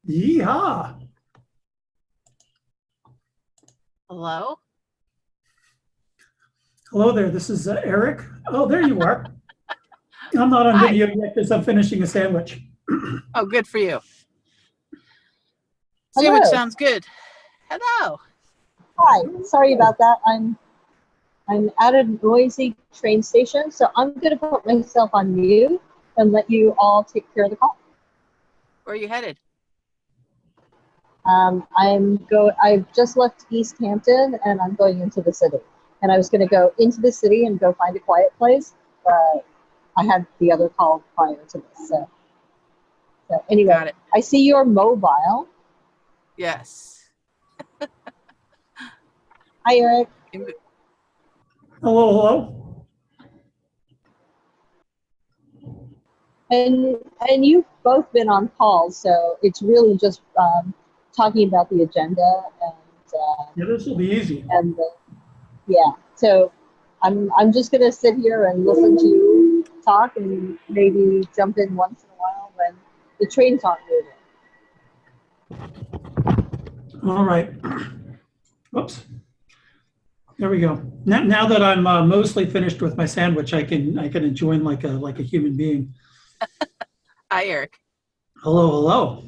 Yeehaw. Hello? Hello there, this is Eric. Oh, there you are. I'm not on Hi. video yet because I'm finishing a sandwich. Oh, good for you. Sandwich Hello. sounds good. Hello. Hi. Sorry about that. I'm at a noisy train station, so I'm going to put myself on mute and let you all take care of the call. Where are you headed? I've just left East Hampton and I'm going into the city. And I was going to go into the city and go find a quiet place, but I had the other call prior to this. So anyway, Got it. I see your mobile. Yes. Hi, Eric. Hello, hello. And you've both been on calls, so it's really just talking about the agenda Yeah, this will be easy. yeah. So I'm just gonna sit here and listen to you talk and maybe jump in once in a while when the trains aren't moving. All right. Oops. There we go. Now that I'm mostly finished with my sandwich, I can join like a human being. Hi, Eric. Hello, hello.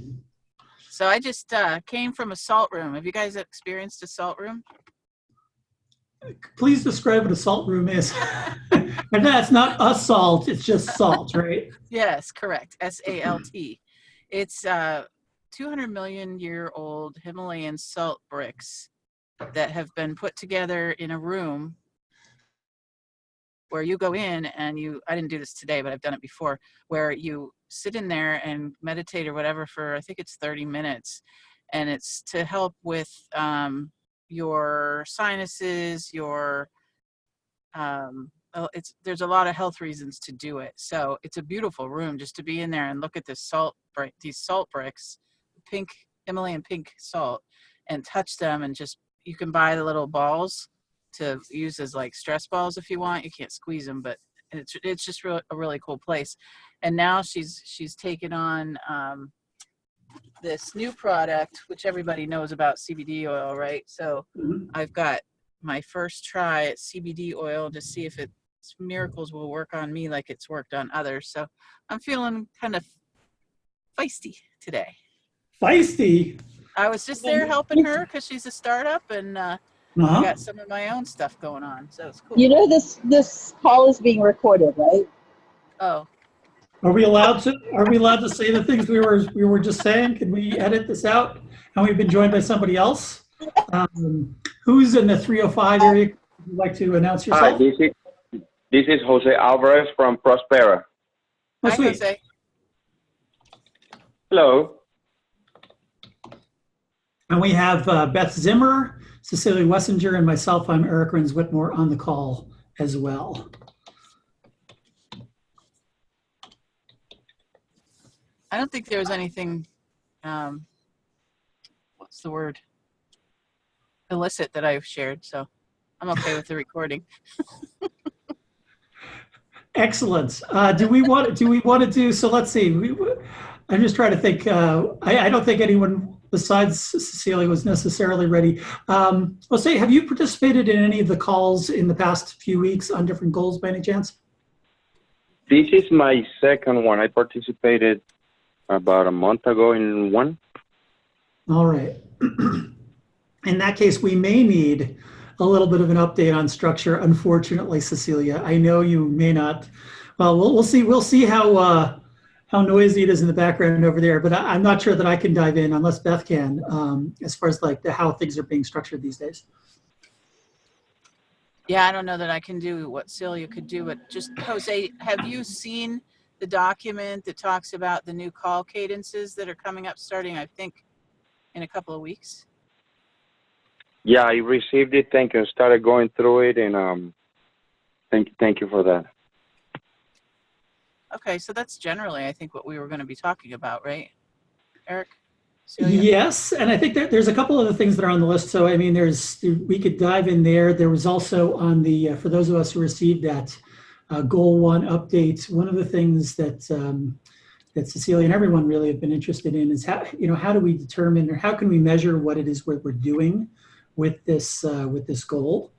So I just came from a salt room. Have you guys experienced a salt room? Please describe what a salt room is. And that's not a salt, it's just salt, right? Yes, correct. SALT. It's 200 million year old Himalayan salt bricks that have been put together in a room where you go in and I didn't do this today, but I've done it before, where you sit in there and meditate or whatever for, I think it's 30 minutes. And it's to help with your sinuses, there's a lot of health reasons to do it. So it's a beautiful room just to be in there and look at this these salt bricks, Himalayan pink salt, and touch them, and just, you can buy the little balls to use as like stress balls if you want. You can't squeeze them, but it's just a really cool place. And now she's taken on this new product, which everybody knows about, CBD oil, right? So I've got my first try at CBD oil to see if its miracles will work on me like it's worked on others. So I'm feeling kind of feisty today. Feisty? I was just there helping her because she's a startup, and I got some of my own stuff going on, so it's cool. You know this call is being recorded, right? Oh. Are we allowed to say the things we were just saying? Can we edit this out? And we've been joined by somebody else. Who's in the 305 area? Would you like to announce yourself? Hi, this is Jose Alvarez from Prospera. Oh, Hi, sweet. Jose. Hello. And we have Beth Zimmer, Cecilia Wessinger, and myself. I'm Eric Rins-Whitmore on the call as well. I don't think there was anything, what's the word? Illicit that I've shared, so I'm okay with the recording. Excellent. Do we want to do, so let's see. I'm just trying to think. I don't think anyone besides Cecilia was necessarily ready. Let's say, have you participated in any of the calls in the past few weeks on different goals by any chance? This is my second one. I participated about a month ago in one. All right. In that case, we may need a little bit of an update on structure. Unfortunately, Cecilia, I know you may not. Well, we'll see. We'll see how noisy it is in the background over there. But I'm not sure that I can dive in unless Beth can, as far as like how things are being structured these days. Yeah, I don't know that I can do what Celia could do, but just, Jose, have you seen the document that talks about the new call cadences that are coming up starting, I think, in a couple of weeks? Yeah, I received it. Thank you. I started going through it, and thank you for that. Okay, so that's generally, I think, what we were going to be talking about, right, Eric? Celia? Yes, and I think there's a couple other things that are on the list. So I mean, we could dive in there. There was also on the for those of us who received that Goal 1 update, one of the things that that Cecilia and everyone really have been interested in is how, how do we determine, or how can we measure what it is we're doing with this goal.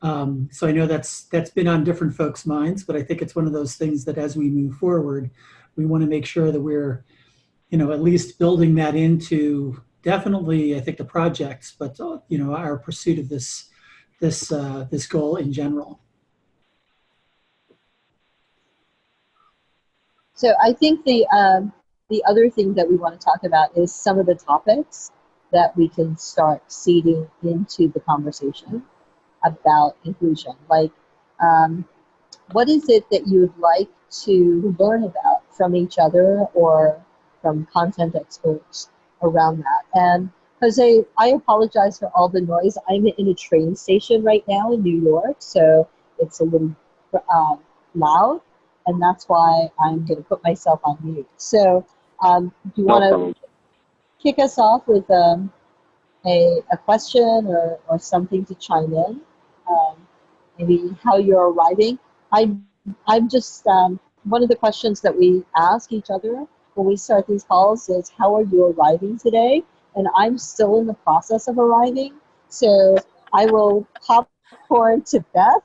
So I know that's been on different folks' minds, but I think it's one of those things that as we move forward, we want to make sure that we're, at least building that into definitely, I think, the projects, but our pursuit of this goal in general. So I think the other thing that we want to talk about is some of the topics that we can start seeding into the conversation about inclusion. Like, what is it that you would like to learn about from each other or from content experts around that? And Jose, I apologize for all the noise. I'm in a train station right now in New York, so it's a little loud, and that's why I'm going to put myself on mute. So do you want to kick us off with a question or something to chime in? Maybe how you're arriving. I'm just, one of the questions that we ask each other when we start these calls is, how are you arriving today? And I'm still in the process of arriving. So I will popcorn to Beth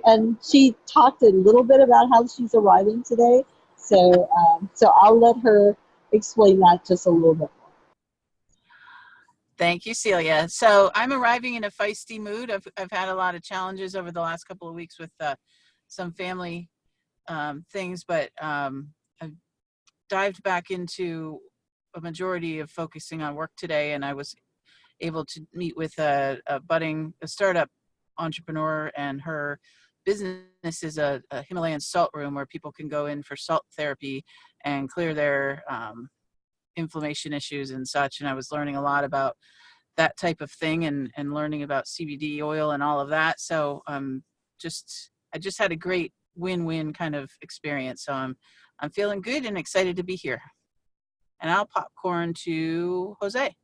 and she talked a little bit about how she's arriving today. So, so I'll let her explain that just a little bit more. Thank you, Celia. So I'm arriving in a feisty mood. I've had a lot of challenges over the last couple of weeks with some family things, but I've dived back into a majority of focusing on work today, and I was able to meet with a startup entrepreneur, and her business is a Himalayan salt room where people can go in for salt therapy and clear their inflammation issues and such. And I was learning a lot about that type of thing and learning about CBD oil and all of that. So I just had a great win-win kind of experience. So I'm feeling good and excited to be here. And I'll popcorn to Jose.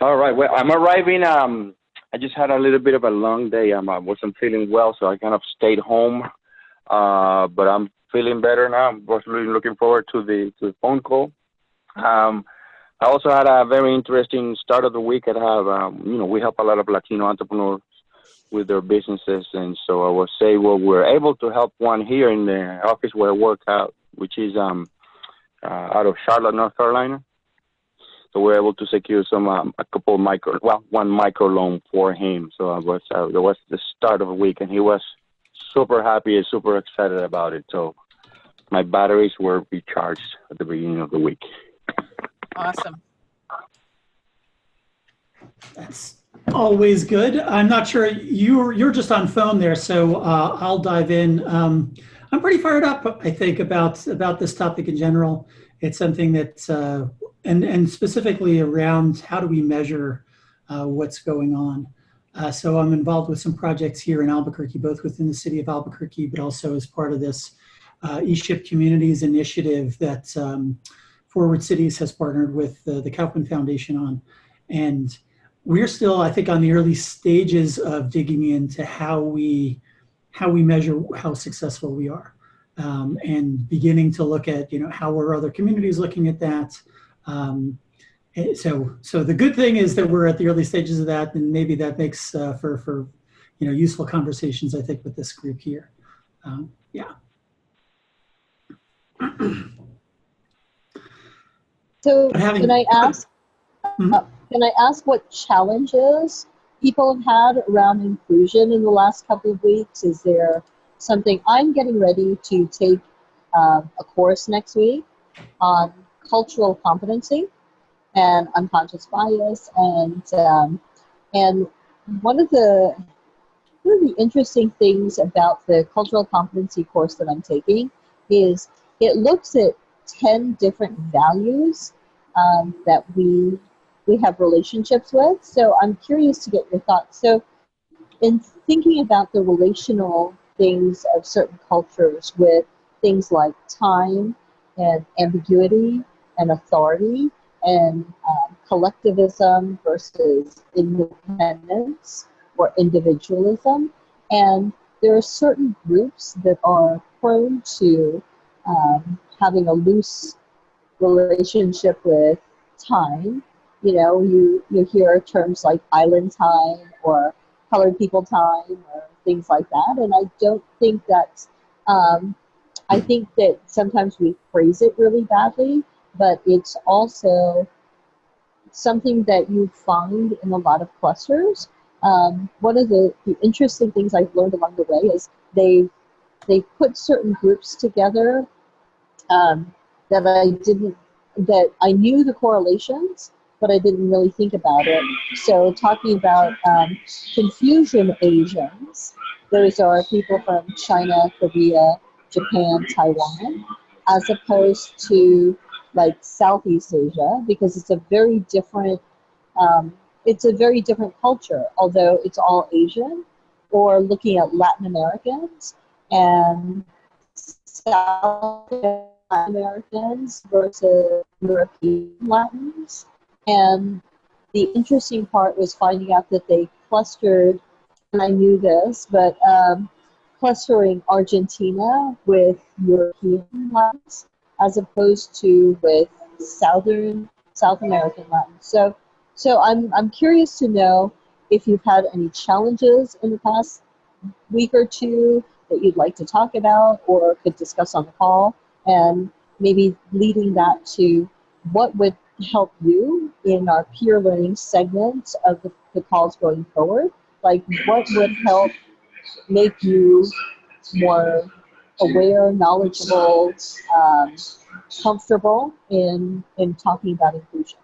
All right. Well, I'm arriving. I just had a little bit of a long day. I wasn't feeling well, so I kind of stayed home. But I'm feeling better now. I'm really looking forward to the phone call. I also had a very interesting start of the week. I have, we help a lot of Latino entrepreneurs with their businesses, and so I will say, well, we're able to help one here in the office where I work out, which is out of Charlotte, North Carolina. So we're able to secure a couple one micro loan for him. So that was the start of the week, and he was super happy and super excited about it. So my batteries were recharged at the beginning of the week. Awesome. That's always good. I'm not sure, you're just on phone there, so I'll dive in. I'm pretty fired up, I think, about this topic in general. It's something that, and specifically around how do we measure what's going on. So I'm involved with some projects here in Albuquerque, both within the city of Albuquerque, but also as part of this ESHIP Communities initiative that Forward Cities has partnered with the Kaufman Foundation on. And we're still, I think, on the early stages of digging into how we measure how successful we are, and beginning to look at, how are other communities looking at that. So the good thing is that we're at the early stages of that, and maybe that makes for useful conversations, I think, with this group here. Yeah. So can I ask? Can I ask what challenges people have had around inclusion in the last couple of weeks? Is there something? I'm getting ready to take a course next week on cultural competency and unconscious bias, and one of the interesting things about the cultural competency course that I'm taking is it looks at 10 different values that we have relationships with. So I'm curious to get your thoughts. So in thinking about the relational things of certain cultures with things like time and ambiguity and authority and collectivism versus independence or individualism, and there are certain groups that are prone to having a loose relationship with time. You know, you hear terms like island time or colored people time or things like that, and I don't think that's. I think that sometimes we phrase it really badly, but it's also something that you find in a lot of clusters. One of the interesting things I've learned along the way is they put certain groups together um, that I knew the correlations, but I didn't really think about it. So talking about confusion Asians, those are people from China, Korea, Japan, Taiwan, as opposed to like Southeast Asia, because it's a very different culture, although it's all Asian, or looking at Latin Americans and South Americans versus European Latins. And the interesting part was finding out that they clustered, and I knew this, but clustering Argentina with European Latins as opposed to with South American Latins. So I'm curious to know if you've had any challenges in the past week or two that you'd like to talk about or could discuss on the call, and maybe leading that to what would help you in our peer learning segment of the calls going forward. Like what would help make you more aware, knowledgeable, comfortable in talking about inclusion.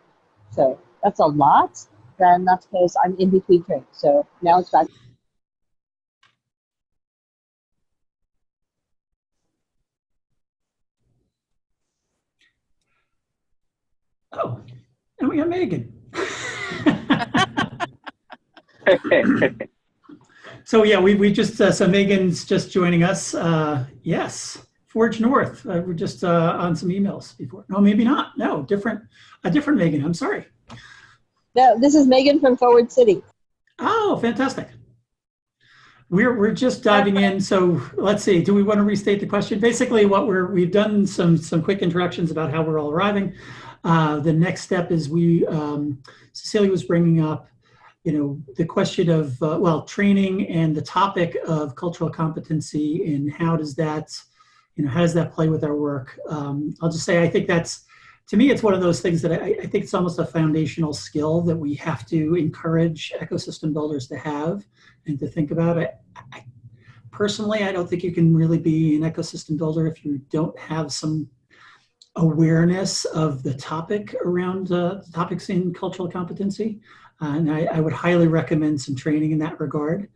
So that's a lot. Then that's because I'm in between trains. So now it's back. Oh, and we got Megan. So yeah, we just so Megan's just joining us. Yes, Forge North. We're just on some emails before. No, maybe not. No, a different Megan. I'm sorry. No, this is Megan from Forward City. Oh, fantastic. We're just diving in. So let's see. Do we want to restate the question? Basically, we've done some quick introductions about how we're all arriving. The next step is Cecilia was bringing up, the question of training and the topic of cultural competency and how does that play with our work. I'll just say I think to me it's one of those things that I think it's almost a foundational skill that we have to encourage ecosystem builders to have and to think about it. Personally, I don't think you can really be an ecosystem builder if you don't have some awareness of the topic around topics in cultural competency. And I would highly recommend some training in that regard.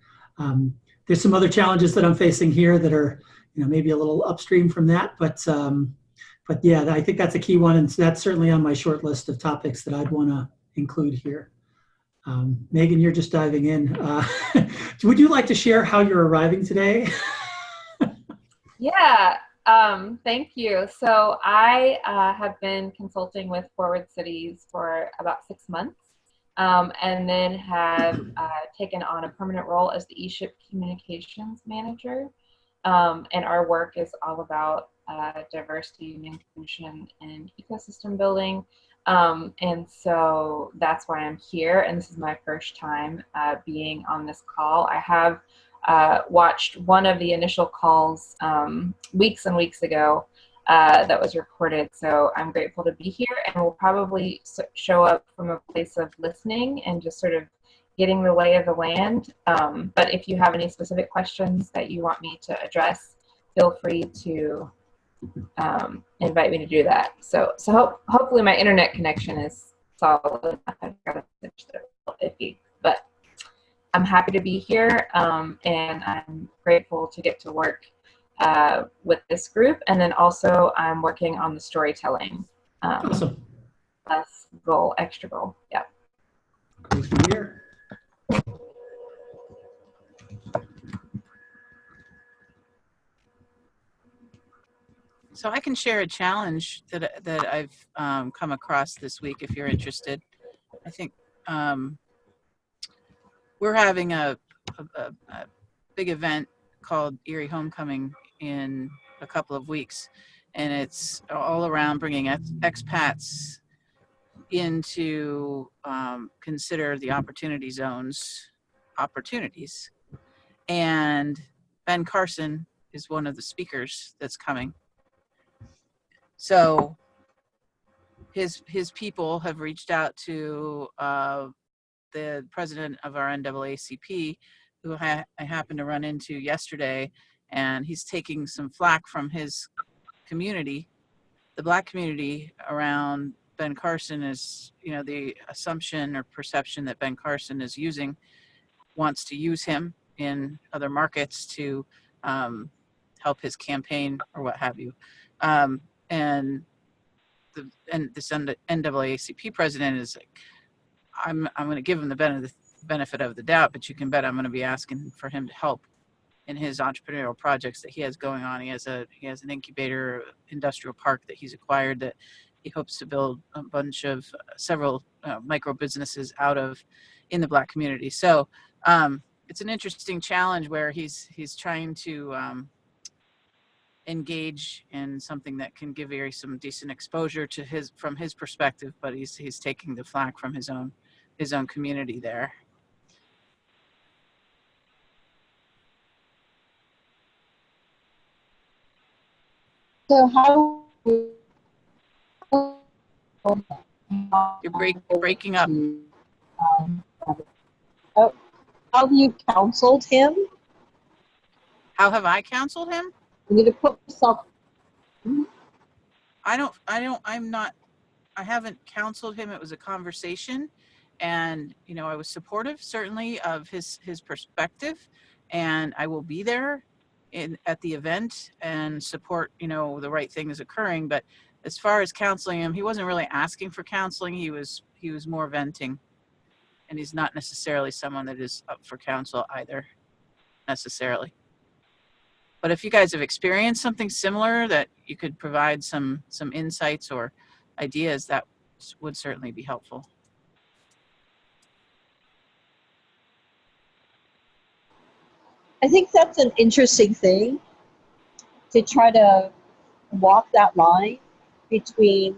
There's some other challenges that I'm facing here that are, maybe a little upstream from that, but yeah, I think that's a key one, and that's certainly on my short list of topics that I'd want to include here. Megan, you're just diving in. Would you like to share how you're arriving today? Yeah, thank you. So I have been consulting with Forward Cities for about 6 months, and then have taken on a permanent role as the ESHIP communications manager. And our work is all about diversity and inclusion and ecosystem building. And so that's why I'm here. And this is my first time being on this call. I have watched one of the initial calls weeks and weeks ago that was recorded. So I'm grateful to be here, and will probably show up from a place of listening and just sort of getting the lay of the land. But if you have any specific questions that you want me to address, feel free to invite me to do that. So hopefully my internet connection is solid enough. I've got a switch that a little iffy, but I'm happy to be here, and I'm grateful to get to work with this group. And then also I'm working on the storytelling. Awesome. Less goal, extra goal. Yeah. Great to hear. So I can share a challenge that I've come across this week if you're interested. I think we're having a big event called Erie Homecoming in a couple of weeks, and it's all around bringing expats into consider the opportunity zones opportunities. And Ben Carson is one of the speakers that's coming. So his people have reached out to the president of our NAACP, who I happened to run into yesterday, and he's taking some flack from his community, the Black community around Ben Carson. Is, the assumption or perception that Ben Carson is wants to use him in other markets to help his campaign or what have you. And this NAACP president is like, I'm going to give him the benefit of the doubt, but you can bet I'm going to be asking for him to help in his entrepreneurial projects that he has going on. He has an incubator industrial park that he's acquired that he hopes to build a bunch of several micro businesses out of in the Black community. So it's an interesting challenge where he's trying to engage in something that can give some decent exposure to from his perspective, but he's taking the flack from his own community there. So how You're breaking up. How have you counseled him? How have I counseled him? You need to put yourself. I haven't counseled him. It was a conversation, and I was supportive certainly of his perspective, and I will be there at the event and support the right thing is occurring. But as far as counseling him, he wasn't really asking for counseling. He was more venting, and he's not necessarily someone that is up for counsel either necessarily. But if you guys have experienced something similar that you could provide some insights or ideas, that would certainly be helpful. I think that's an interesting thing, to try to walk that line between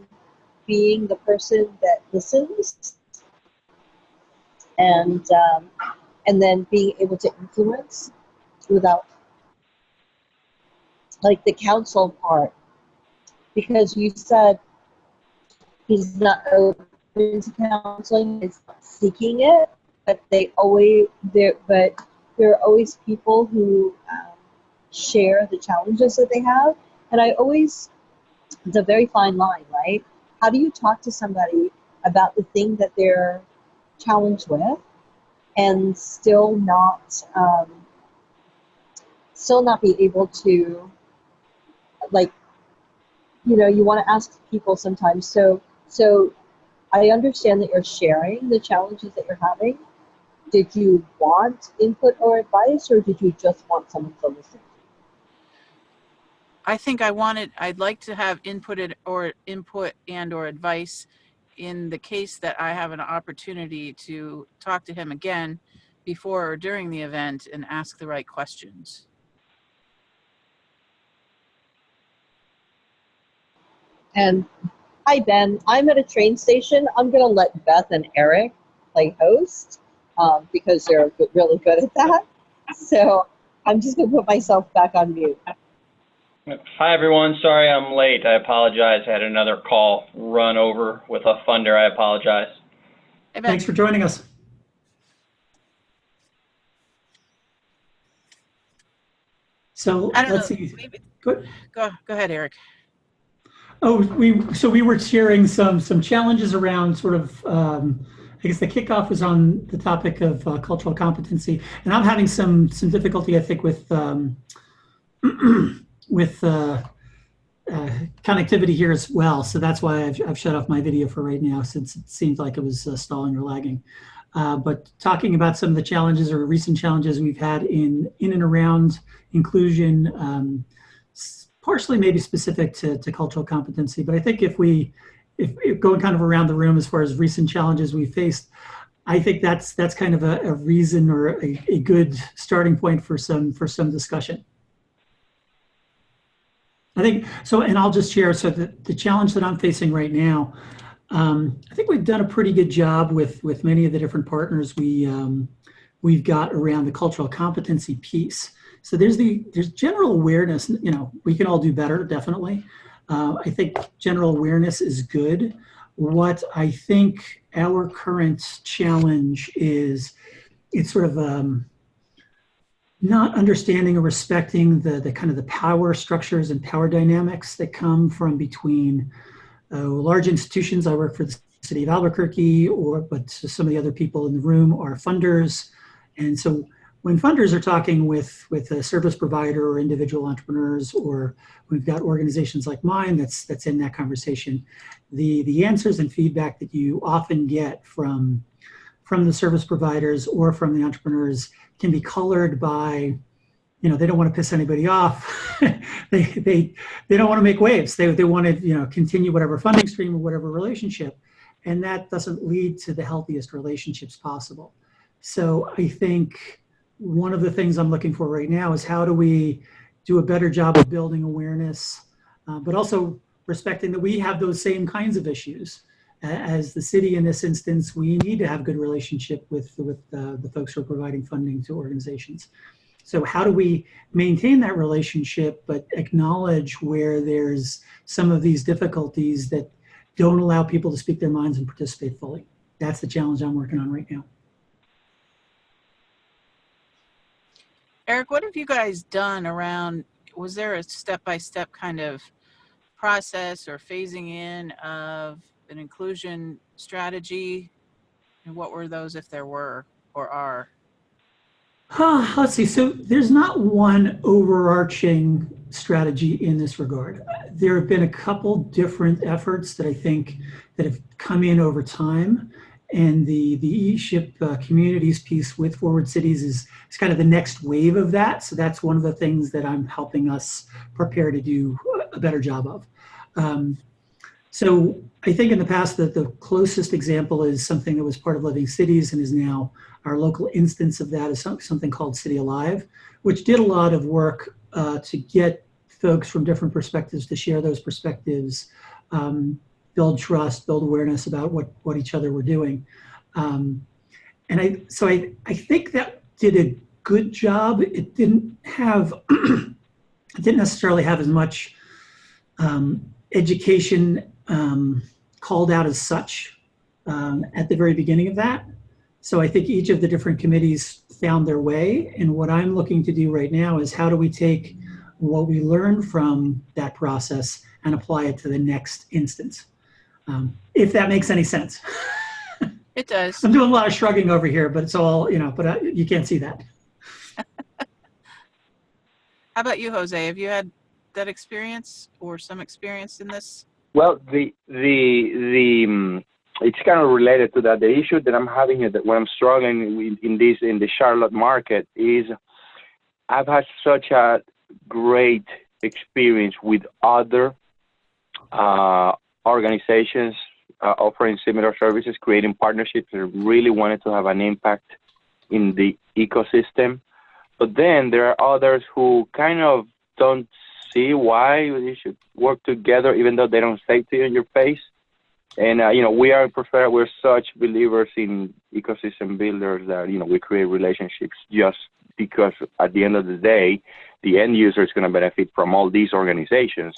being the person that listens and then being able to influence without, like, the counsel part, because you said he's not open to counseling, he's not seeking it, but there are always people who share the challenges that they have. And it's a very fine line, right? How do you talk to somebody about the thing that they're challenged with and still not be able to, like, you want to ask people sometimes. So I understand that you're sharing the challenges that you're having. Did you want input or advice, or did you just want someone to listen? I think I'd like to have input and or advice in the case that I have an opportunity to talk to him again before or during the event and ask the right questions. And hi, Ben. I'm at a train station. I'm going to let Beth and Eric play host because they're really good at that. So I'm just going to put myself back on mute. Hi, everyone. Sorry I'm late. I apologize. I had another call run over with a funder. I apologize. Hey, Ben. Thanks for joining us. So let's see. Go ahead, Eric. Oh, we were sharing some challenges around sort of, I guess the kickoff was on the topic of cultural competency, and I'm having some difficulty, I think, with connectivity here as well. So that's why I've shut off my video for right now, since it seemed like it was stalling or lagging. But talking about some of the challenges or recent challenges we've had in and around inclusion, partially maybe specific to cultural competency. But I think if going kind of around the room as far as recent challenges we faced, I think that's kind of a reason or a good starting point for some discussion. I think so, and I'll just share. So the challenge that I'm facing right now, I think we've done a pretty good job with many of the different partners we've got around the cultural competency piece. So there's general awareness. You know, we can all do better, definitely. I think general awareness is good. What I think our current challenge is, it's sort of not understanding or respecting the kind of the power structures and power dynamics that come from between large institutions. I work for the city of Albuquerque, but some of the other people in the room are funders. And so when funders are talking with a service provider or individual entrepreneurs, or we've got organizations like mine that's in that conversation, the answers and feedback that you often get from the service providers or from the entrepreneurs can be colored by, you know, they don't want to piss anybody off. they don't want to make waves. They want to, you know, continue whatever funding stream or whatever relationship, and that doesn't lead to the healthiest relationships possible. So I think one of the things I'm looking for right now is how do we do a better job of building awareness, but also respecting that we have those same kinds of issues. As the city in this instance, we need to have good relationship with the folks who are providing funding to organizations. So how do we maintain that relationship, but acknowledge where there's some of these difficulties that don't allow people to speak their minds and participate fully? That's the challenge I'm working on right now. Eric, what have you guys done around, was there a step-by-step kind of process or phasing in of an inclusion strategy? And what were those, if there were or are? Let's see. So there's not one overarching strategy in this regard. There have been a couple different efforts that I think that have come in over time. And the ESHIP communities piece with Forward Cities is kind of the next wave of that. So that's one of the things that I'm helping us prepare to do a better job of. So I think in the past that the closest example is something that was part of Living Cities and is now our local instance of that is something called City Alive, which did a lot of work to get folks from different perspectives to share those perspectives, build trust, build awareness about what each other were doing. And I think that did a good job. It didn't necessarily have as much education called out as such at the very beginning of that. So I think each of the different committees found their way. And what I'm looking to do right now is how do we take what we learned from that process and apply it to the next instance? If that makes any sense. It does. I'm doing a lot of shrugging over here, but it's all, you know, but you can't see that. How about you, Jose? Have you had that experience or some experience in this? Well, it's kind of related to that. The issue that I'm having here, that when I'm struggling with in the Charlotte market, is I've had such a great experience with other organizations offering similar services, creating partnerships that really wanted to have an impact in the ecosystem. But then there are others who kind of don't see why you should work together, even though they don't say to you in your face. And, you know, we're such believers in ecosystem builders that, you know, we create relationships just because at the end of the day, the end user is going to benefit from all these organizations.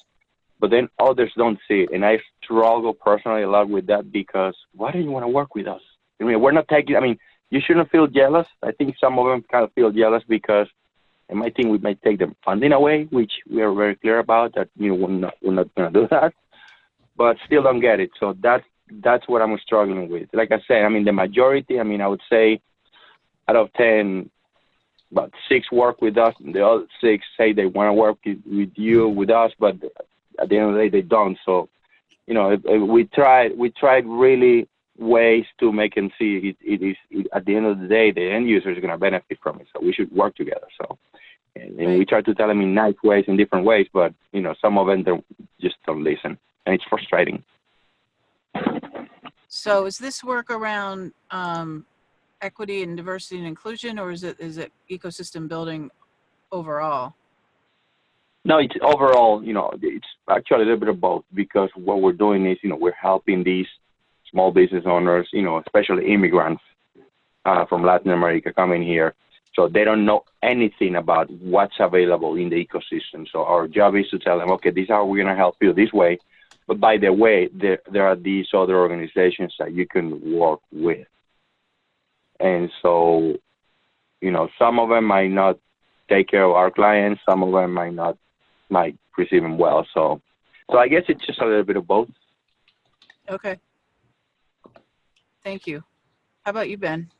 But then others don't see it. And I struggle personally a lot with that because why do you want to work with us? I mean, we're not taking, I mean, you shouldn't feel jealous. I think some of them kind of feel jealous because they might think we might take their funding away, which we are very clear about that, you know, we're not going to do that. But still don't get it. So that's what I'm struggling with. Like I said, I mean, the majority, I mean, I would say out of 10, about 6 work with us, and the other 6 say they want to work with us, but at the end of the day, they don't. So, you know, we tried really ways to make them see it at the end of the day, the end user is going to benefit from it. So we should work together. So, and we try to tell them in nice ways, in different ways, but, you know, some of them just don't listen. And it's frustrating. So is this work around equity and diversity and inclusion, or is it ecosystem building overall? No, it's overall, it's actually a little bit of both because what we're doing is, we're helping these small business owners, especially immigrants from Latin America coming here. So they don't know anything about what's available in the ecosystem. So our job is to tell them, okay, this is how we're going to help you this way. But by the way, there are these other organizations that you can work with. And so, some of them might not take care of our clients. Some of them might receive them well. So I guess it's just a little bit of both. Okay. Thank you. How about you, Ben?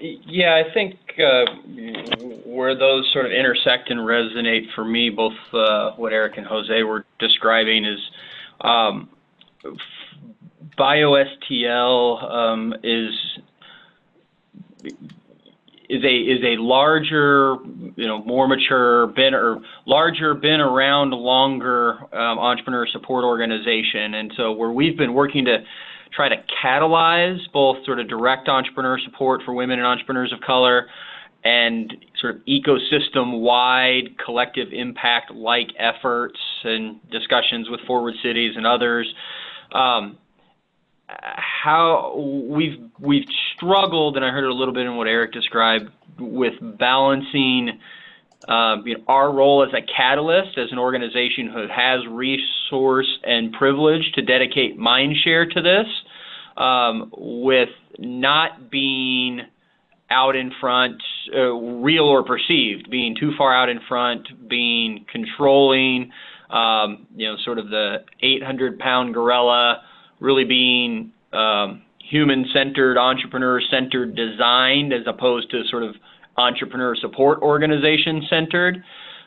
Yeah, I think where those sort of intersect and resonate for me, both what Eric and Jose were describing is BioSTL is a larger, more mature, been around longer entrepreneur support organization, and so where we've been working to try to catalyze both sort of direct entrepreneur support for women and entrepreneurs of color and sort of ecosystem-wide collective impact-like efforts and discussions with Forward Cities and others. How we've struggled, and I heard a little bit in what Eric described, with balancing our role as a catalyst, as an organization who has resource and privilege to dedicate mind share to this, with not being out in front, real or perceived, being too far out in front, being controlling, sort of the 800-pound gorilla, really being human-centered, entrepreneur-centered designed, as opposed to sort of entrepreneur support organization-centered.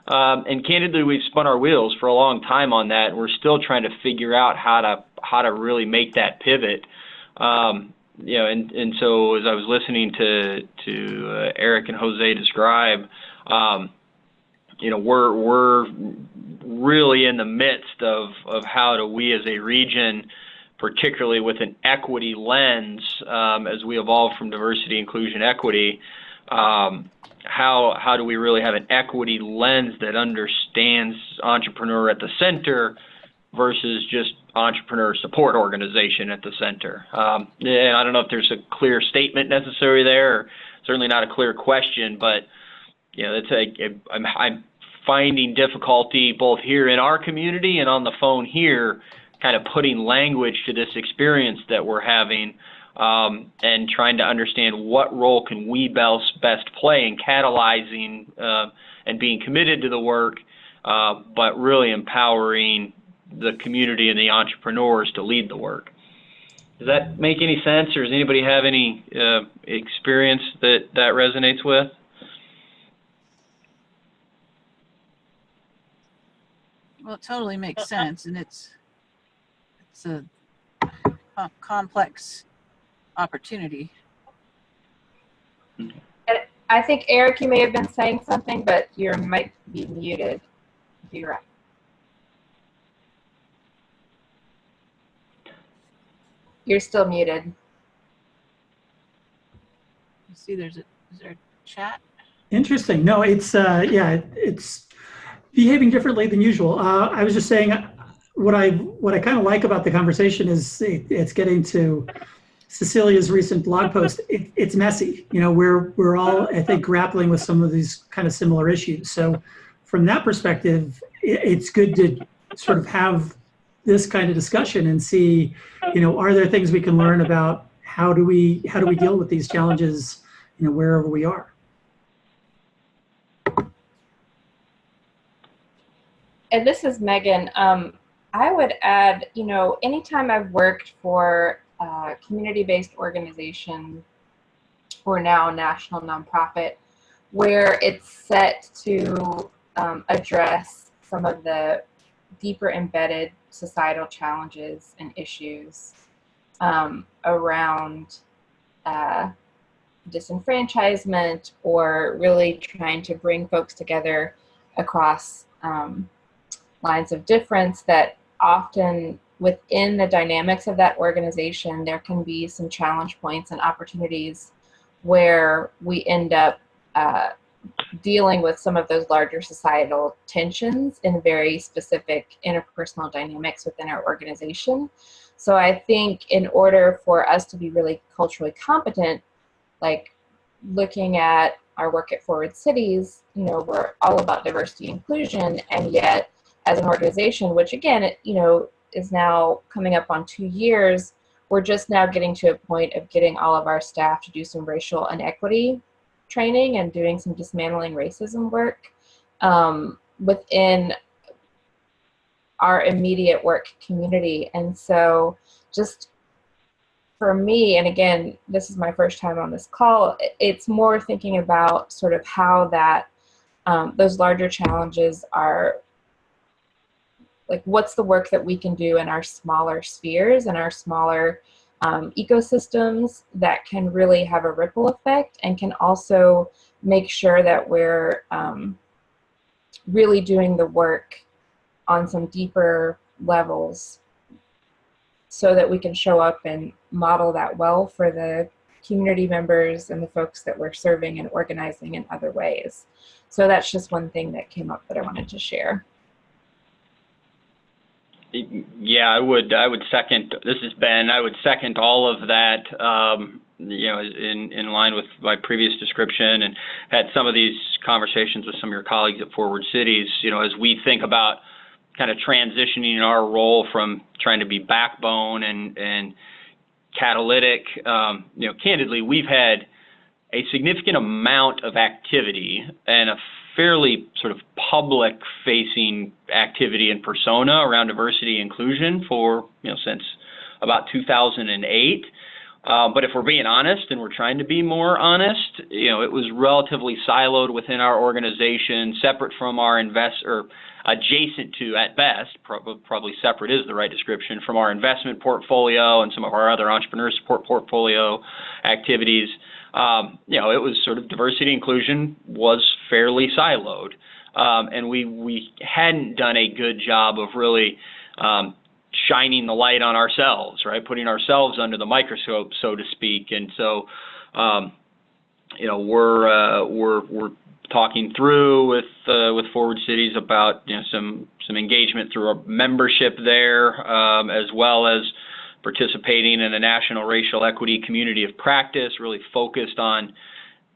And candidly, we've spun our wheels for a long time on that. We're still trying to figure out how to really make that pivot. And so as I was listening to Eric and Jose describe, we're really in the midst of how do we as a region, particularly with an equity lens, as we evolve from diversity, inclusion, equity, how do we really have an equity lens that understands entrepreneur at the center versus just entrepreneur support organization at the center? And I don't know if there's a clear statement necessary there, or certainly not a clear question, but I'm finding difficulty both here in our community and on the phone here, kind of putting language to this experience that we're having, and trying to understand what role can we best play in catalyzing and being committed to the work, but really empowering the community and the entrepreneurs to lead the work. Does that make any sense, or does anybody have any experience that resonates with? Well, it totally makes sense, and it's a complex opportunity. I think, Eric, you may have been saying something, but you might be muted. You're right. You're still muted. You see, is there a chat? Interesting. No, it's it's behaving differently than usual. I was just saying, what I kind of like about the conversation is it's getting to Cecilia's recent blog post. It's messy. We're all, I think, grappling with some of these kind of similar issues. So from that perspective, it's good to sort of have this kind of discussion and see, are there things we can learn about how do we deal with these challenges, wherever we are. And this is Megan. I would add, anytime I've worked for a community-based organization or now a national nonprofit where it's set to address some of the deeper embedded societal challenges and issues around disenfranchisement, or really trying to bring folks together across lines of difference, that often within the dynamics of that organization, there can be some challenge points and opportunities where we end up dealing with some of those larger societal tensions in very specific interpersonal dynamics within our organization. So I think in order for us to be really culturally competent, like looking at our work at Forward Cities, you know, we're all about diversity and inclusion, and yet as an organization, which again, you know, is now coming up on 2 years, we're just now getting to a point of getting all of our staff to do some racial inequity training and doing some dismantling racism work within our immediate work community. And so just for me, and again, this is my first time on this call, it's more thinking about sort of how that those larger challenges are, like, what's the work that we can do in our smaller spheres and our smaller ecosystems that can really have a ripple effect and can also make sure that we're really doing the work on some deeper levels so that we can show up and model that well for the community members and the folks that we're serving and organizing in other ways. So that's just one thing that came up that I wanted to share. Yeah, I would second, this is Ben, I would second all of that, you know, in line with my previous description, and had some of these conversations with some of your colleagues at Forward Cities, you know, as we think about kind of transitioning our role from trying to be backbone and catalytic, you know, candidly, we've had a significant amount of activity and a fairly sort of public-facing activity and persona around diversity and inclusion for, you know, since about 2008. But if we're being honest, and we're trying to be more honest, you know, it was relatively siloed within our organization, separate from our adjacent to, at best, probably separate is the right description, from our investment portfolio and some of our other entrepreneur support portfolio activities. You know, it was sort of diversity inclusion was fairly siloed, and we hadn't done a good job of really shining the light on ourselves, right? Putting ourselves under the microscope, so to speak. And so, you know, we're talking through with Forward Cities about, you know, some engagement through our membership there, as well as participating in a national racial equity community of practice, really focused on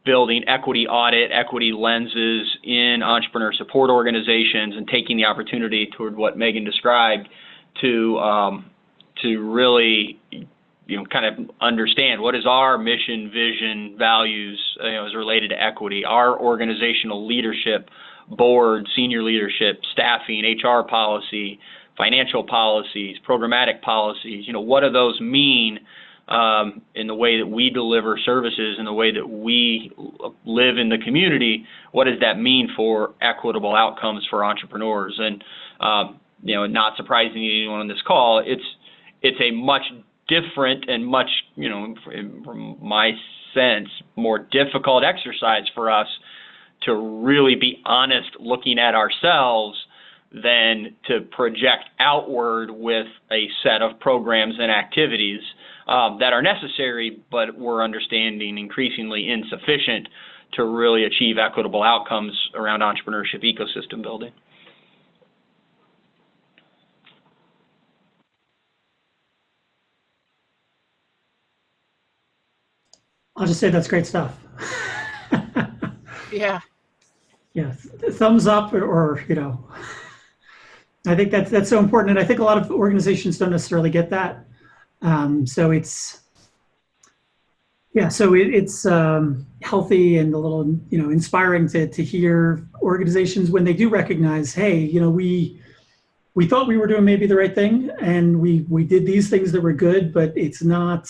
building equity audit, equity lenses in entrepreneur support organizations, and taking the opportunity toward what Megan described to really, you know, kind of understand what is our mission, vision, values, you know, as related to equity, our organizational leadership, board, senior leadership, staffing, HR policy, financial policies, programmatic policies, you know, what do those mean in the way that we deliver services, in the way that we live in the community? What does that mean for equitable outcomes for entrepreneurs? And, you know, not surprising to anyone on this call, it's a much different and much, you know, from my sense, more difficult exercise for us to really be honest looking at ourselves than to project outward with a set of programs and activities that are necessary, but we're understanding increasingly insufficient to really achieve equitable outcomes around entrepreneurship ecosystem building. I'll just say that's great stuff. Yeah. Yeah, thumbs up, or you know, I think that's so important, and I think a lot of organizations don't necessarily get that. So it's, yeah, so it's healthy and a little, you know, inspiring to hear organizations when they do recognize, hey, you know, we thought we were doing maybe the right thing, and we did these things that were good, but it's not.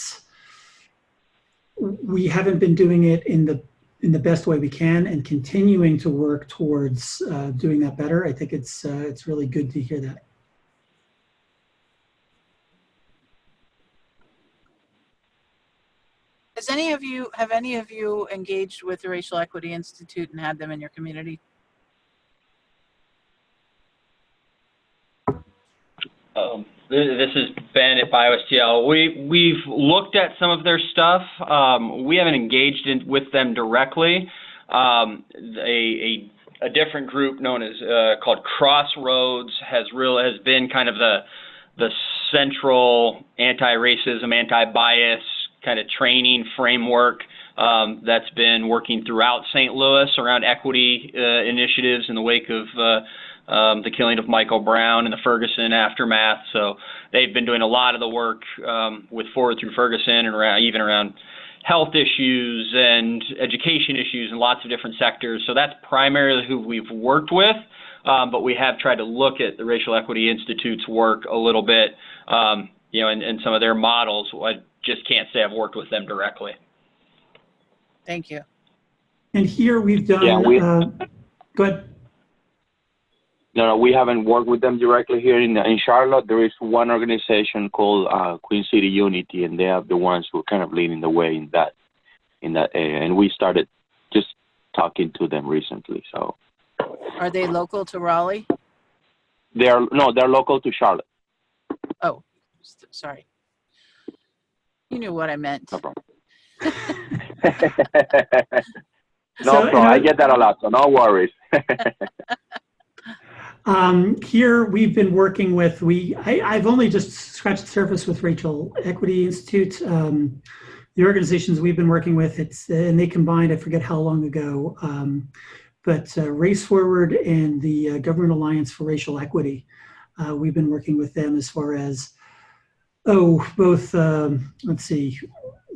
We haven't been doing it in the best way we can, and continuing to work towards doing that better. I think it's really good to hear that. Have any of you engaged with the Racial Equity Institute and had them in your community? This is Ben at BioSTL. We've looked at some of their stuff. We haven't engaged with them directly, A different group known as called Crossroads has been kind of the central anti-racism, anti-bias kind of training framework that's been working throughout St. Louis around equity initiatives in the wake of the killing of Michael Brown and the Ferguson aftermath. So they've been doing a lot of the work with Forward Through Ferguson and even around health issues and education issues in lots of different sectors. So that's primarily who we've worked with, but we have tried to look at the Racial Equity Institute's work a little bit, and some of their models. I just can't say I've worked with them directly. Thank you. And here we've done, go ahead. No, we haven't worked with them directly here in Charlotte. There is one organization called Queen City Unity, and they are the ones who are kind of leading the way in that area. And we started just talking to them recently. So, are they local to Raleigh? They're local to Charlotte. Oh, sorry. You knew what I meant. No problem. I get that a lot, so no worries. Here we've been working with, I've only just scratched the surface with Racial Equity Institute. The organizations we've been working with, and they combined, I forget how long ago, but Race Forward and the Government Alliance for Racial Equity. We've been working with them as far as, both,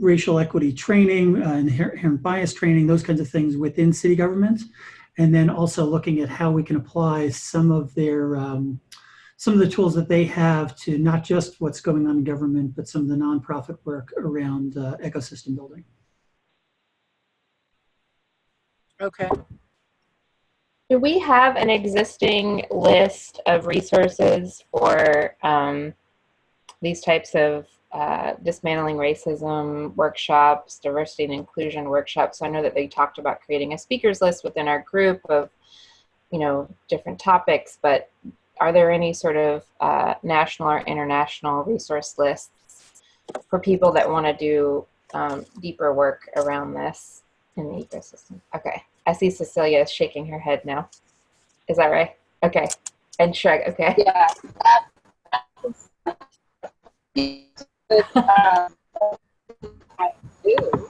racial equity training, inherent bias training, those kinds of things within city government. And then also looking at how we can apply some of the tools that they have to not just what's going on in government, but some of the nonprofit work around ecosystem building. Okay. Do we have an existing list of resources for these types of dismantling racism workshops, diversity and inclusion workshops? I know that they talked about creating a speakers list within our group of, different topics, but are there any sort of national or international resource lists for people that want to do deeper work around this in the ecosystem? Okay. I see Cecilia is shaking her head now. Is that right? Okay. And Shrek, okay. Yeah. I do.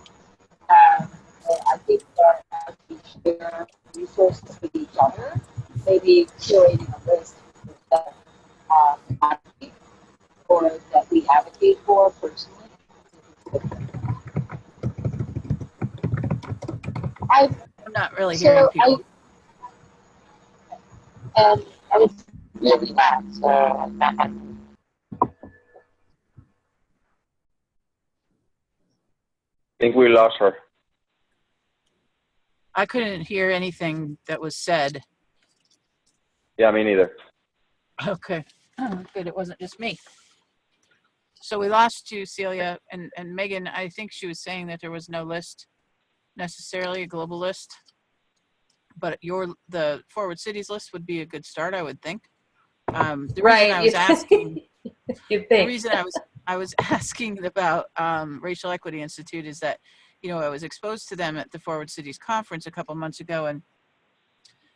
I think that as we share resources with each other, maybe curating a list that advocate or that we advocate for personally. I'm not really hearing people. I was really bad, so I think we lost her. I couldn't hear anything that was said. Yeah, me neither. Okay. Oh, good. It wasn't just me. So we lost you, Celia, and Megan. I think she was saying that there was no list, necessarily a global list, but the Forward Cities list would be a good start, I would think. The reason I was asking, the reason I was asking about Racial Equity Institute is that, I was exposed to them at the Forward Cities conference a couple months ago, and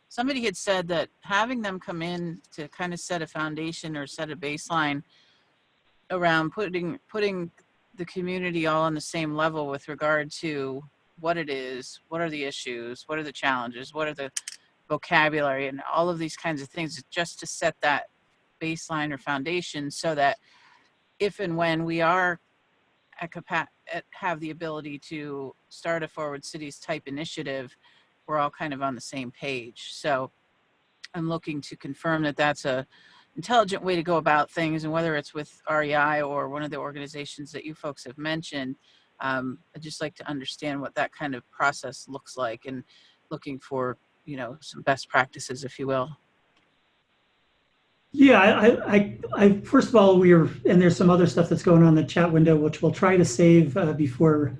somebody had said that having them come in to kind of set a foundation or set a baseline around putting the community all on the same level with regard to what it is, what are the issues, what are the challenges, what are the vocabulary, and all of these kinds of things, just to set that baseline or foundation so that if and when we are have the ability to start a Forward Cities type initiative, we're all kind of on the same page. So I'm looking to confirm that that's a intelligent way to go about things, and whether it's with REI or one of the organizations that you folks have mentioned, I'd just like to understand what that kind of process looks like, and looking for, some best practices, if you will. Yeah, I first of all, and there's some other stuff that's going on in the chat window, which we'll try to save before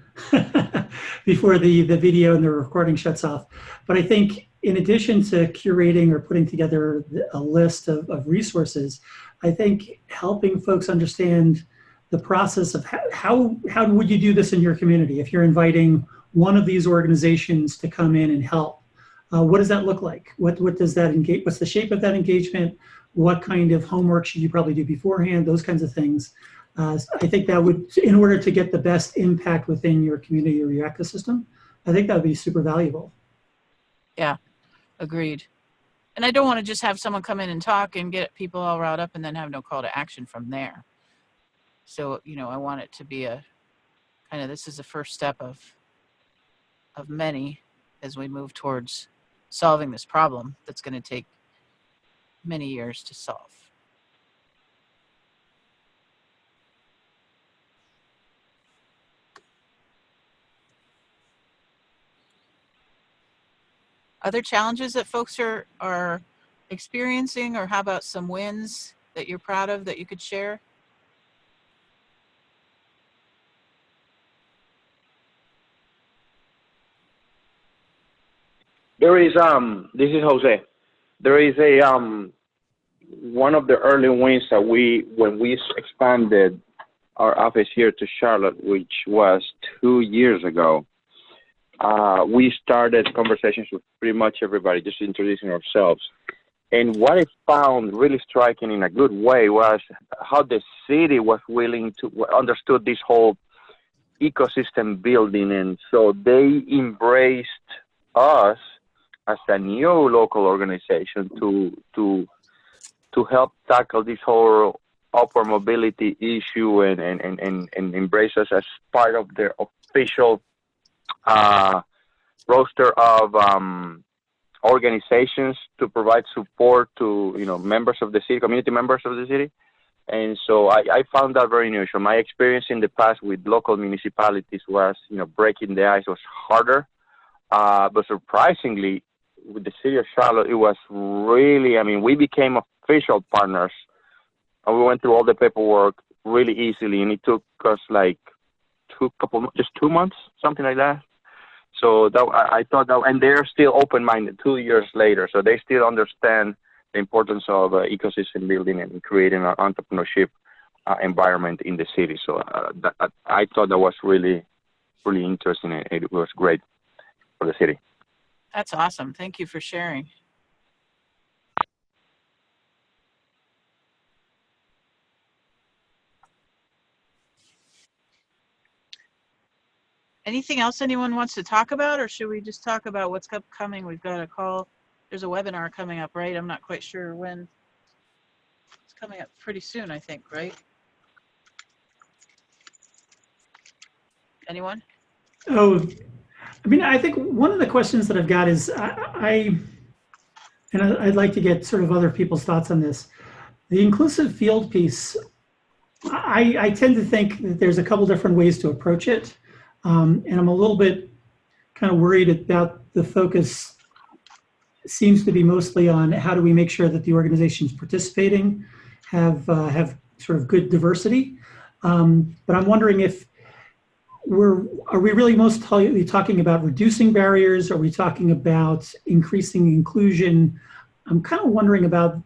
before the video and the recording shuts off. But I think in addition to curating or putting together a list of resources, I think helping folks understand the process of how would you do this in your community if you're inviting one of these organizations to come in and help, what does that look like? What does that engage? What's the shape of that engagement? What kind of homework should you probably do beforehand? Those kinds of things. I think that would, in order to get the best impact within your community or your ecosystem, I think that would be super valuable. Yeah, agreed. And I don't want to just have someone come in and talk and get people all riled up and then have no call to action from there. So, you know, I want it to be a kind of, this is the first step of many as we move towards solving this problem that's going to take many years to solve. Other challenges that folks are experiencing, or how about some wins that you're proud of that you could share? There is this is Jose. There is a one of the early wins that when we expanded our office here to Charlotte, which was 2 years ago. We started conversations with pretty much everybody, just introducing ourselves. And what I found really striking in a good way was how the city was willing to understood this whole ecosystem building, and so they embraced us as a new local organization to help tackle this whole upward mobility issue and embrace us as part of their official roster of organizations to provide support to members of the city, community members of the city. And so I found that very unusual. My experience in the past with local municipalities was, breaking the ice was harder. But surprisingly, with the city of Charlotte, it was really, we became official partners. And we went through all the paperwork really easily, and it took us like just 2 months, something like that. So I thought that, and they're still open-minded 2 years later. So they still understand the importance of ecosystem building and creating an entrepreneurship environment in the city. So I thought that was really, really interesting. It was great for the city. That's awesome. Thank you for sharing. Anything else anyone wants to talk about, or should we just talk about what's upcoming? We've got a call. There's a webinar coming up, right? I'm not quite sure when. It's coming up pretty soon, I think, right? Anyone? Oh, I think one of the questions that I've got is I'd like to get sort of other people's thoughts on this. The inclusive field piece, I tend to think that there's a couple different ways to approach it. And I'm a little bit kind of worried about the focus seems to be mostly on how do we make sure that the organizations participating have sort of good diversity. But I'm wondering if are we really mostly talking about reducing barriers? Are we talking about increasing inclusion? I'm kind of wondering about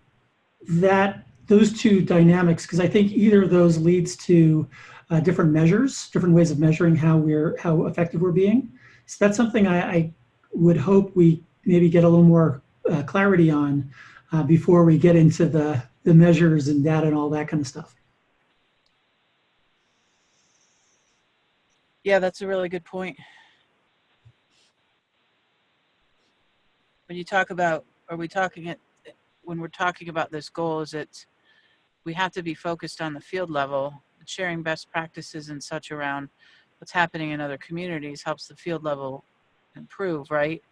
those two dynamics, because I think either of those leads to different measures, different ways of measuring how effective we're being. So that's something I would hope we maybe get a little more clarity on before we get into the measures and data and all that kind of stuff. Yeah, that's a really good point. When you talk about, when we're talking about this goal, is it we have to be focused on the field level, sharing best practices and such around what's happening in other communities helps the field level improve, right?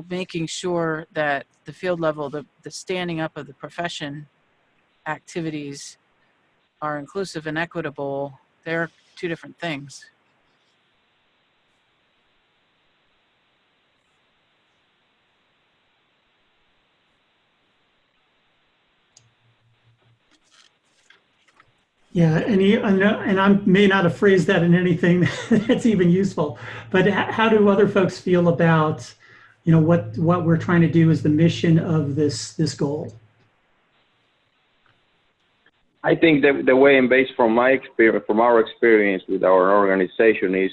Making sure that the field level, the standing up of the profession activities are inclusive and equitable, they're two different things. Yeah, and I may not have phrased that in anything that's even useful, but how do other folks feel about, what we're trying to do is the mission of this goal? I think that the way, and based from my experience, from our experience with our organization, is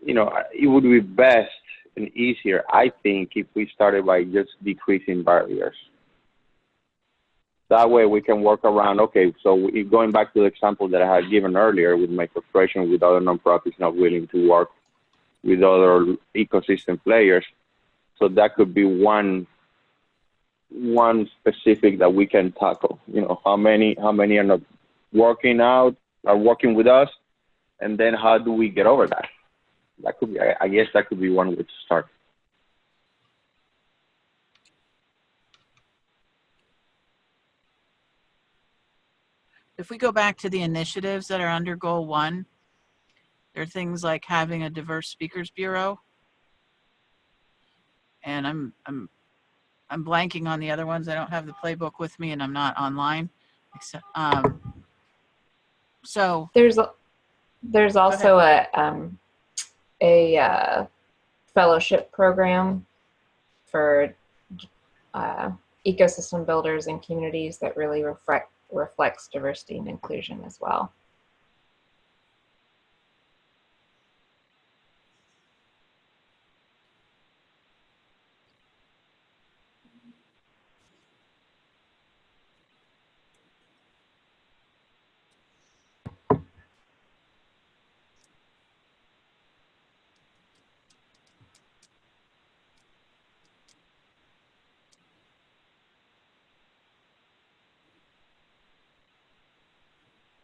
it would be best and easier, I think, if we started by just decreasing barriers. That way we can work around, okay, so going back to the example that I had given earlier with my frustration with other nonprofits not willing to work with other ecosystem players. So that could be one specific that we can tackle. How many are not are working with us, and then how do we get over that? That could be, I guess that could be one way to start. If we go back to the initiatives that are under Goal 1, there are things like having a diverse speakers bureau. And I'm blanking on the other ones. I don't have the playbook with me, and I'm not online. Except, so there's also a fellowship program for ecosystem builders and communities that really reflects diversity and inclusion as well.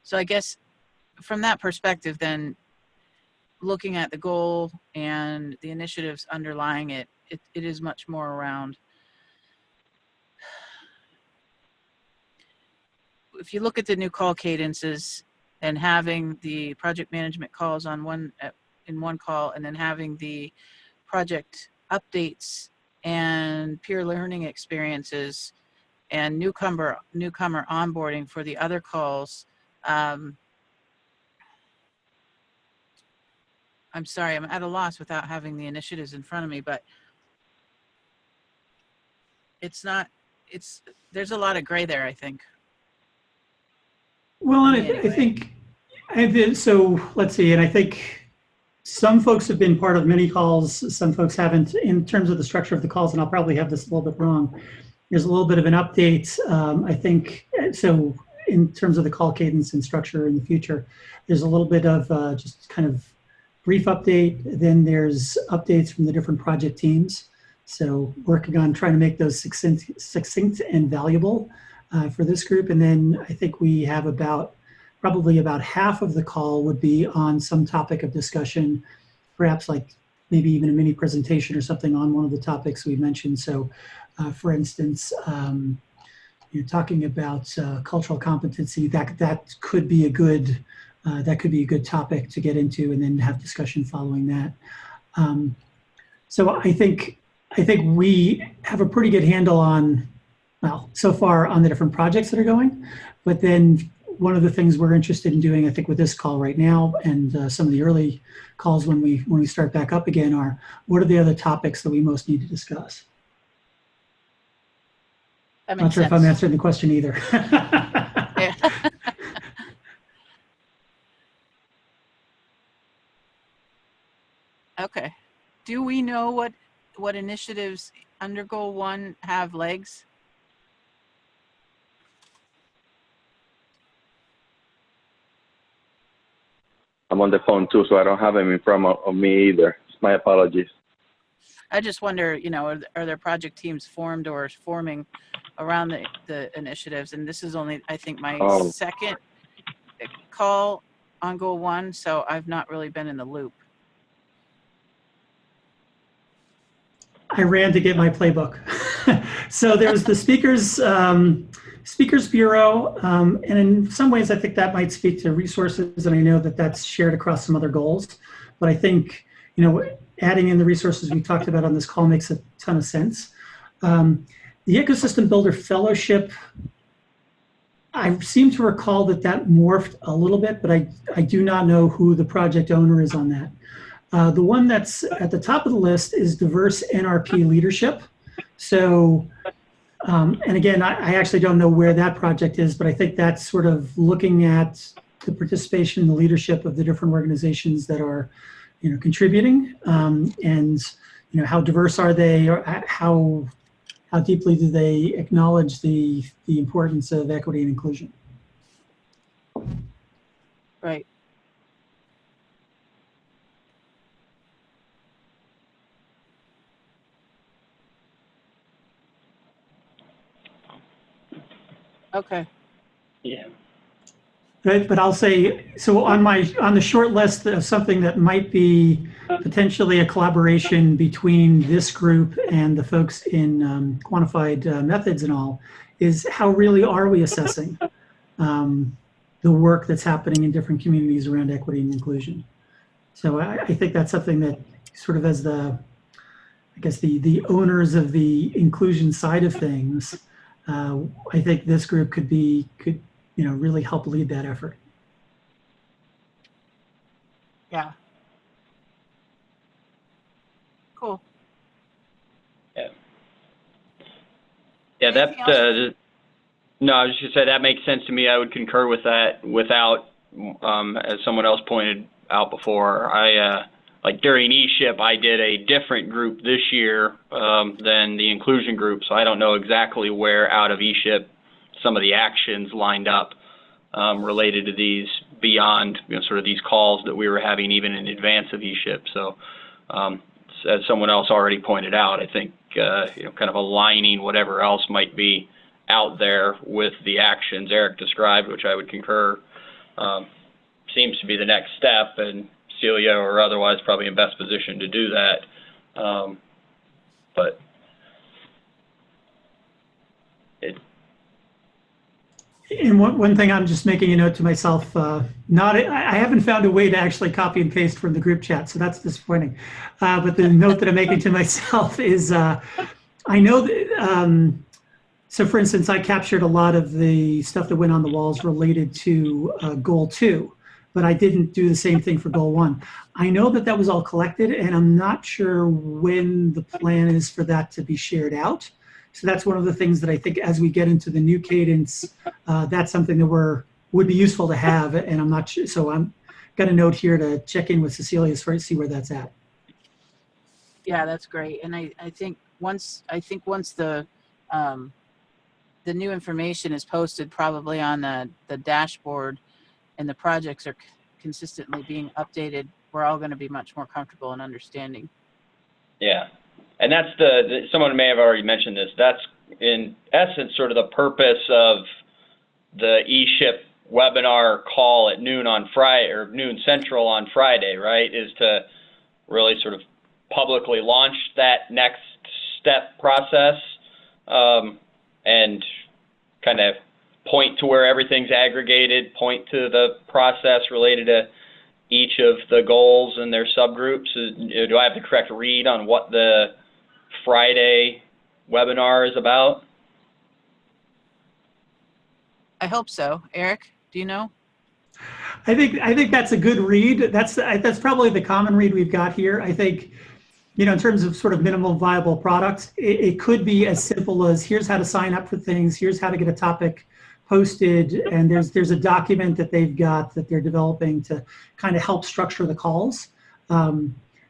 So I guess from that perspective, then looking at the goal and the initiatives underlying it, it is much more around, if you look at the new call cadences and having the project management calls on in one call, and then having the project updates and peer learning experiences and newcomer onboarding for the other calls. I'm sorry, I'm at a loss without having the initiatives in front of me, but there's a lot of gray there, I think. Well, and I think, so let's see, and I think some folks have been part of many calls, some folks haven't. In terms of the structure of the calls, and I'll probably have this a little bit wrong, there's a little bit of an update, I think, so in terms of the call cadence and structure in the future, there's a little bit of just kind of brief update. Then there's updates from the different project teams. So working on trying to make those succinct and valuable for this group. And then I think we have probably about half of the call would be on some topic of discussion, perhaps like maybe even a mini presentation or something on one of the topics we mentioned. So for instance, talking about cultural competency, that could be a good topic to get into, and then have discussion following that. So I think we have a pretty good handle on, well, so far on the different projects that are going. But then one of the things we're interested in doing, I think, with this call right now, and some of the early calls when we start back up again, are what are the other topics that we most need to discuss? That Not makes sure sense. if I'm answering the question either. Yeah. Okay. Do we know what initiatives under Goal 1 have legs? I'm on the phone too, so I don't have them in front of me either. My apologies. I just wonder, are there project teams formed or forming around the initiatives? And this is only, I think, my second call on Goal 1, so I've not really been in the loop. I ran to get my playbook. So there was the speakers bureau, and in some ways I think that might speak to resources, and I know that that's shared across some other goals. But I think, adding in the resources we talked about on this call makes a ton of sense. The Ecosystem Builder Fellowship, I seem to recall that morphed a little bit, but I do not know who the project owner is on that. The one that's at the top of the list is Diverse NRP Leadership. So, and again, I actually don't know where that project is, but I think that's sort of looking at the participation and the leadership of the different organizations that are, contributing, and how diverse are they, or how deeply do they acknowledge the importance of equity and inclusion? Right. Okay. Yeah. Right, but I'll say, so on the short list of something that might be potentially a collaboration between this group and the folks in quantified methods and all, is how really are we assessing the work that's happening in different communities around equity and inclusion? So I think that's something that sort of as the owners of the inclusion side of things, I think this group could really help lead that effort. Yeah. Cool. Yeah. Yeah, Anything else? no, I was just gonna say that makes sense to me. I would concur with that without, as someone else pointed out before, like during ESHIP, I did a different group this year than the inclusion group, so I don't know exactly where out of ESHIP some of the actions lined up related to these beyond sort of these calls that we were having even in advance of ESHIP. So as someone else already pointed out, I think kind of aligning whatever else might be out there with the actions Eric described, which I would concur, seems to be the next step, and Celia or otherwise probably in best position to do that. But and one thing I'm just making a note to myself, I haven't found a way to actually copy and paste from the group chat, so that's disappointing. But the note that I'm making to myself is, I know that, so for instance, I captured a lot of the stuff that went on the walls related to goal 2, but I didn't do the same thing for goal 1. I know that that was all collected, and I'm not sure when the plan is for that to be shared out. So that's one of the things that I think as we get into the new cadence, that's something that would be useful to have, and I'm not sure. So I'm got a note here to check in with Cecilia to see where that's at. Yeah, that's great. And I think once the new information is posted probably on the dashboard and the projects are consistently being updated, we're all going to be much more comfortable in understanding. Yeah. And that's someone may have already mentioned this. That's in essence sort of the purpose of the ESHIP webinar call at noon on Friday, or noon Central on Friday, right? Is to really sort of publicly launch that next step process, and kind of point to where everything's aggregated, point to the process related to each of the goals and their subgroups. Do I have the correct read on what the Friday webinar is about? I hope so. Eric, do you know? I think that's a good read. That's probably the common read we've got here. I think, in terms of sort of minimal viable products, it could be as simple as here's how to sign up for things, here's how to get a topic posted, and there's a document that they've got that they're developing to kind of help structure the calls.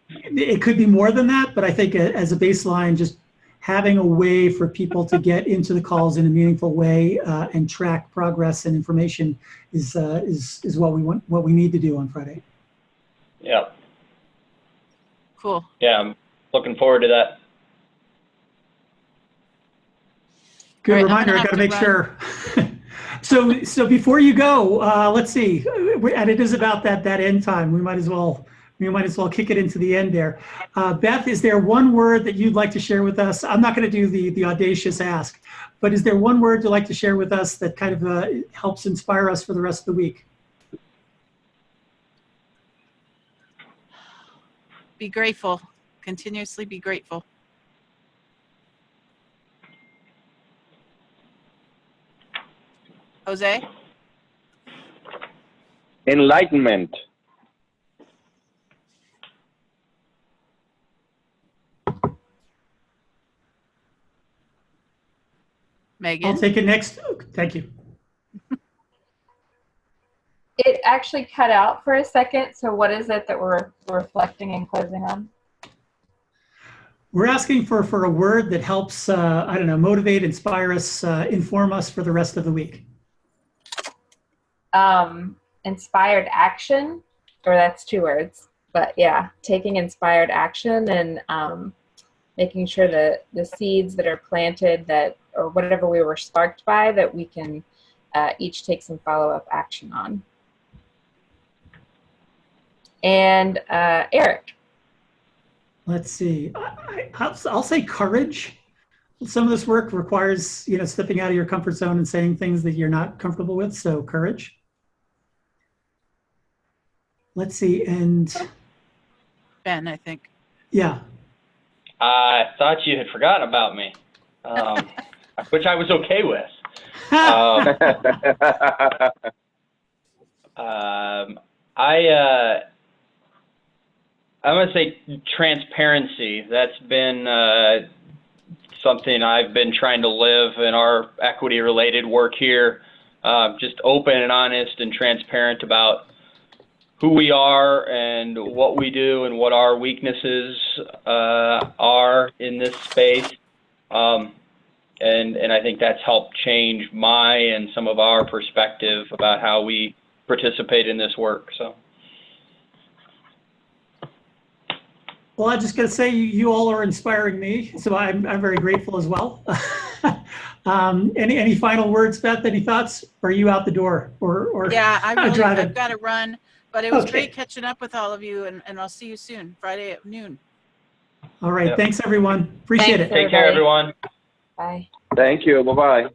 It could be more than that, but I think as a baseline, just having a way for people to get into the calls in a meaningful way and track progress and information is what we need to do on Friday. Yeah. Cool. Yeah, I'm looking forward to that. Good right, reminder. I got to make sure. So before you go, let's see, and it is about that end time. We might as well kick it into the end there. Beth, is there one word that you'd like to share with us? I'm not going to do the audacious ask, but is there one word you'd like to share with us that kind of helps inspire us for the rest of the week? Be grateful. Continuously be grateful. Jose? Enlightenment. Megan? I'll take it next. Thank you. It actually cut out for a second. So what is it that we're reflecting and closing on? We're asking for a word that helps, I don't know, motivate, inspire us, inform us for the rest of the week. Inspired action, or that's 2 words. But yeah, taking inspired action and making sure that the seeds that are planted that, or whatever we were sparked by, that we can each take some follow-up action on. And Eric. Let's see. I'll say courage. Some of this work requires, you know, stepping out of your comfort zone and saying things that you're not comfortable with. So courage. Let's see. And Ben, I think. yeah. I thought you had forgotten about me, which I was okay with. I'm going to say transparency. That's been something I've been trying to live in our equity-related work here. Just open and honest and transparent about who we are and what we do and what our weaknesses are in this space. And I think that's helped change my and some of our perspective about how we participate in this work. So. Well, I'm just going to say you all are inspiring me, so I'm very grateful as well. Any final words, Beth? Any thoughts? Or are you out the door? Or Yeah, I've driving? got to run, but it was Okay. great catching up with all of you, and I'll see you soon, Friday at noon. All right. Yep. Thanks, everyone. Appreciate Thanks, it. Take care, everyone. Bye. Thank you. Bye-bye.